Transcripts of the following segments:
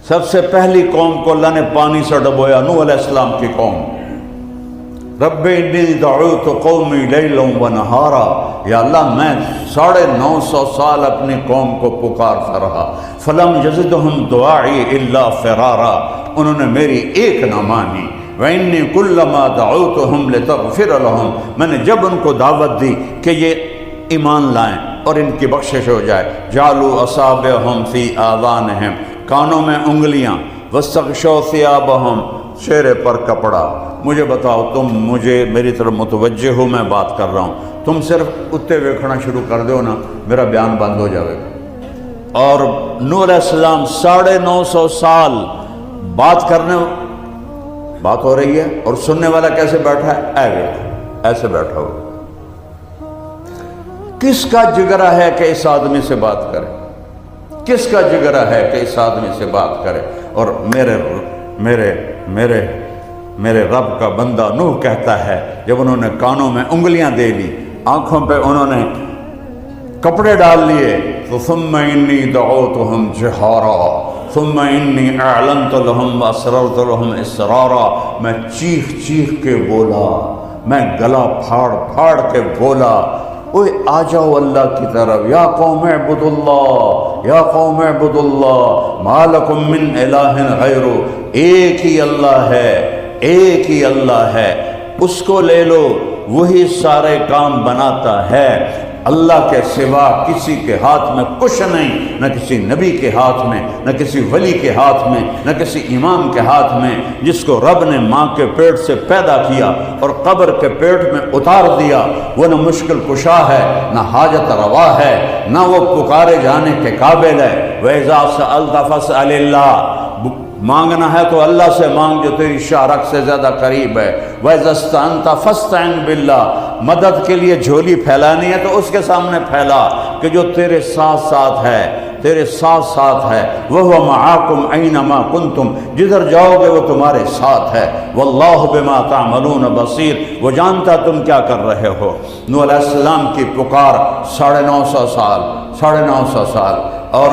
سب سے پہلی قوم کو اللہ نے پانی سے ڈبویا، نوح علیہ السلام کی قوم۔ رب انی دعوت قومی لیلا و نہارا، یا اللہ میں 950 سال اپنی قوم کو پکارتا رہا، فلم یزدہم دعائی الا فرارا، انہوں نے میری ایک نہ مانی، وانی کلما دعوتہم لتغفر لہم، میں نے جب ان کو دعوت دی کہ یہ ایمان لائیں اور ان کی بخشش ہو جائے، جعلوا اصابعہم فی آذانہم، کانوں میں انگلیاں، واستغشوا ثیابہم، چہرے پر کپڑا۔ مجھے بتاؤ، تم مجھے میری طرف متوجہ ہو، میں بات کر رہا ہوں، تم صرف اتے ویکھنا شروع کر دو نا، میرا بیان بند ہو جائے گا۔ اور نوح علیہ السلام 950 سال بات ہو رہی ہے، اور سننے والا کیسے بیٹھا ہے؟ ایسے بیٹھا ہو۔ کس کا جگرا ہے کہ اس آدمی سے بات کرے؟ کس کا جگرا ہے کہ اس آدمی سے بات کرے؟ اور میرے رب کا بندہ نوح کہتا ہے، جب انہوں نے کانوں میں انگلیاں دے لی، آنکھوں پہ انہوں نے کپڑے ڈال لیے، تو ثم انی دعوتہم جہارا ثم انی اعلنت لہم واسررت لہم اسرارا، میں چیخ چیخ کے بولا، میں گلا پھاڑ پھاڑ کے بولا، اوے آ جاؤ اللہ کی طرف، یا قوم اعبدوا اللہ، یا قوم اعبدوا اللہ ما لکم من الہ غیرہ، ایک ہی اللہ ہے، ایک ہی اللہ ہے، اس کو لے لو، وہی سارے کام بناتا ہے، اللہ کے سوا کسی کے ہاتھ میں کچھ نہیں، نہ کسی نبی کے ہاتھ میں، نہ کسی ولی کے ہاتھ میں، نہ کسی امام کے ہاتھ میں، جس کو رب نے ماں کے پیٹ سے پیدا کیا اور قبر کے پیٹ میں اتار دیا، وہ نہ مشکل کشا ہے، نہ حاجت روا ہے، نہ وہ پکارے جانے کے قابل ہے۔ وَإِذَا سَأَلْتَ فَاسْأَلِ اللَّهَ، مانگنا ہے تو اللہ سے مانگ جو تیری شارک سے زیادہ قریب ہے۔ وَإِذَا اسْتَعَنْتَ فَاسْتَعِنْ بِاللَّهِ، مدد کے لیے جھولی پھیلانی ہے تو اس کے سامنے پھیلا کہ جو تیرے ساتھ ساتھ ہے، تیرے ساتھ ساتھ ہے۔ وَهُوَ مَعَاكُمْ أَيْنَمَا كُنْتُمْ، جدھر جاؤ گے وہ تمہارے ساتھ ہے۔ وَاللَّهُ بِمَا تَعْمَلُونَ بَصِيرٌ، وہ جانتا تم کیا کر رہے ہو۔ نوح علیہ السلام کی پکار 950 سال، اور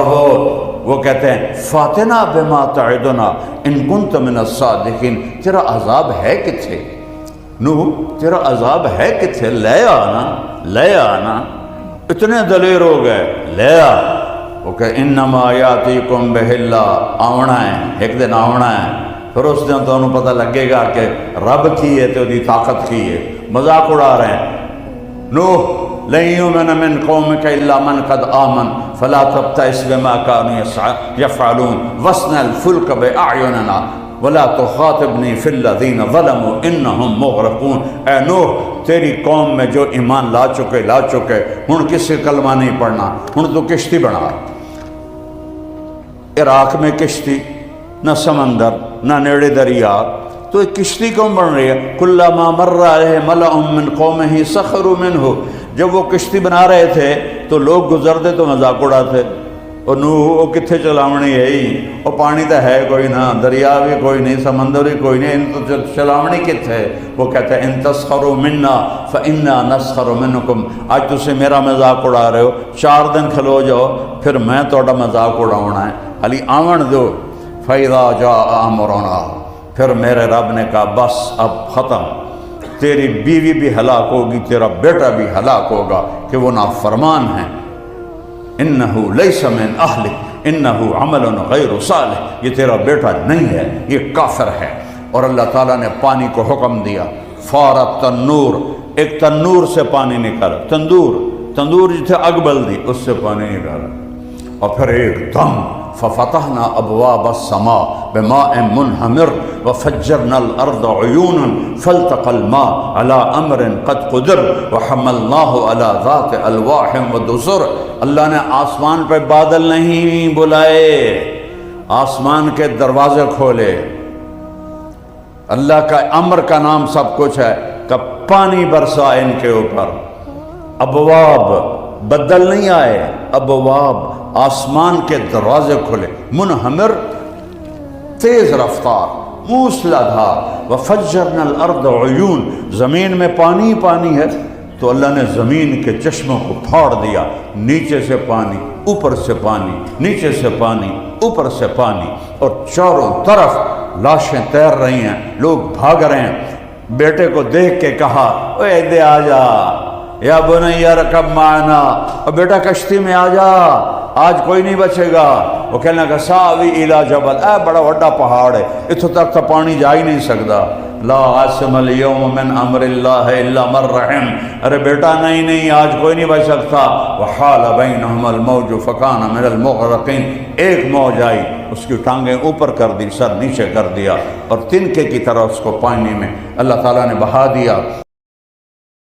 وہ کہتے ہیں فاتنا بما تعدنا ان کنت من الصادقین، تیرا عذاب ہے کتھے نوح، تیرا عذاب ہے کتھے، لے آنا، اتنے دلیر ہو گئے، لے آ۔ وہ کہ انما یاتیکم بہ اللہ، آونا ہے، ایک دن آونا ہے، پھر اس دن تو انہوں پتہ لگے گا کہ رب کی ہے تو دی طاقت کی ہے۔ مذاق اڑا رہے ہیں، نوح لن یؤمن من قومک الا من قد آمن فلا تبتئس بما كانوا يفعلون واصنع الفلك بأعيننا ولا تخاطبني في الذين ظلموا انهم مغرقون۔ اے نوح، تیری قوم میں جو ایمان لا چکے ہن کس سے کلمہ نہیں پڑھنا، ہن تو کشتی بنا۔ عراق میں کشتی، نہ سمندر، نہ نیڑے دریا، تو ایک کشتی کیوں بن رہی ہے؟ کلما مر علیہ ملأ من قومہ سخروا منہ، جب وہ کشتی بنا رہے تھے تو لوگ گزرتے تو مذاق اڑاتے، اور نوح وہ کتنے چلاونی ہے ہی، اور پانی تو ہے کوئی نہ، دریا بھی کوئی نہیں، سمندر بھی کوئی نہیں، ان تو چلاونی کتنے ہے؟ وہ کہتے ہیں ان تسخروا منا فانا نسخر منکم، آج تسی میرا مذاق اڑا رہے ہو، 4 دن کھلو جاؤ پھر میں تہاڈا مذاق اڑاونا ہے، علی آون دو۔ فاذا جاء امرنا، پھر میرے رب نے کہا بس اب ختم، تیری بیوی بھی ہلاک ہوگی، تیرا بیٹا بھی ہلاک ہوگا کہ وہ نافرمان ہیں۔ انہو لیس من اہلک انہو عمل غیر صالح، یہ تیرا بیٹا نہیں ہے، یہ کافر ہے۔ اور اللہ تعالیٰ نے پانی کو حکم دیا، فارت تنور، ایک تنور سے پانی نکالا، تندور جتھے اگ بل دی اس سے پانی نکالا، اور پھر ایک دم ففتحنا ابواب السماء بماء منہمر وفجرنا الارض عیونا فالتقى الماء على امر قد قدر وحملناه على ذات الواح ودسر۔ اللہ نے آسمان پہ بادل نہیں بلائے، آسمان کے دروازے کھولے، اللہ کا امر کا نام سب کچھ ہے، کہ پانی برسا ان کے اوپر، ابواب، بدل نہیں آئے، ابواب، آسمان کے دروازے کھلے، منہمر، تیز رفتار، موسلا دھار، وفجرنا الارض عیون، زمین میں پانی ہے تو اللہ نے زمین کے چشموں کو پھاڑ دیا، نیچے سے پانی، اوپر سے پانی، نیچے سے پانی، اوپر سے پانی، اور چاروں طرف لاشیں تیر رہی ہیں، لوگ بھاگ رہے ہیں۔ بیٹے کو دیکھ کے کہا اوے ادھر آ جا، یا بنی ارکب معنا، اور بیٹا کشتی میں آ جا، آج کوئی نہیں بچے گا۔ وہ کہنے لگا ساوی الی جبل، اے بڑا وڈا پہاڑ ہے، اتھوں تک تو پانی جا ہی نہیں سکتا۔ لا عاصم اليوم من امر اللہ الا من رحم، ارے بیٹا نہیں آج کوئی نہیں بچ سکتا۔ وحال بینہم الموج فکان من المغرقین، ایک موج آئی، اس کی ٹانگیں اوپر کر دی، سر نیچے کر دیا، اور تنکے کی طرح اس کو پانی میں اللہ تعالیٰ نے بہا دیا۔